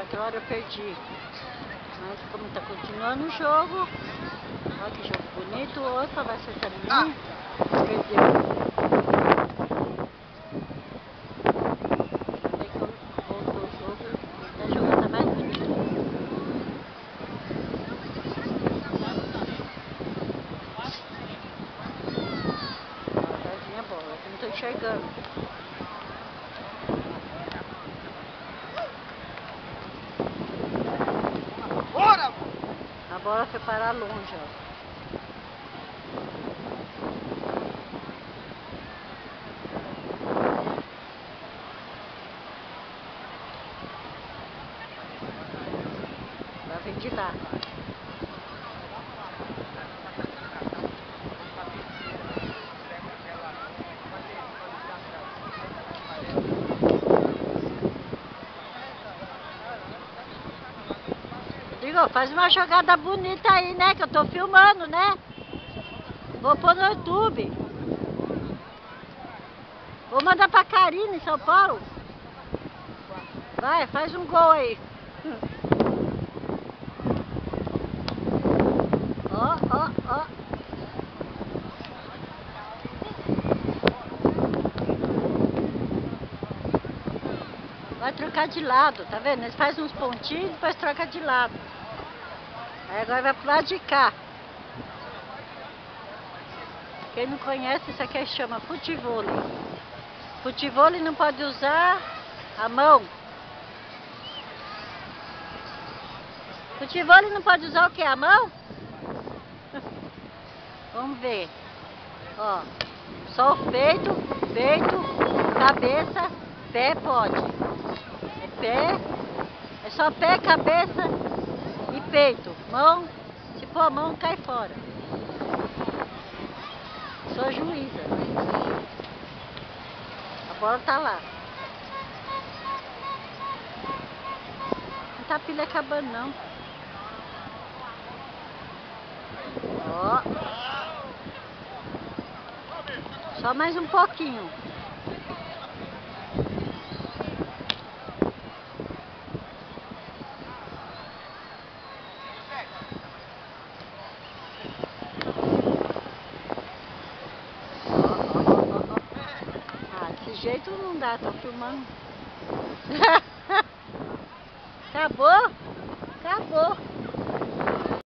aquela hora eu perdi. Mas como tá continuando o jogo, olha que jogo bonito, opa, vai acertar em mim. Perdeu. Aí que voltou o jogo, a jogada mais bonita. Tadinha a bola, eu não tô enxergando. A bola foi parar longe, ó. Lá vem de lá. Rodrigo, faz uma jogada bonita aí, né? Que eu tô filmando, né? Vou pôr no YouTube. Vou mandar pra Karina em São Paulo. Vai, faz um gol aí. Ó, ó, ó. Vai trocar de lado, tá vendo? Eles fazem uns pontinhos e depois troca de lado. Aí agora vai pro lado de cá. Quem não conhece, isso aqui chama futevôlei. Futevôlei não pode usar a mão. Futevôlei não pode usar o que? A mão? Vamos ver. Ó, só o peito, cabeça, pé pode. É pé, é só pé, cabeça e peito. Mão, se for a mão, cai fora. Sou juíza. A bola tá lá. Não tá a pilha acabando, não. Ó. Só mais um pouquinho. Desse jeito não dá, tô filmando. Acabou? Acabou.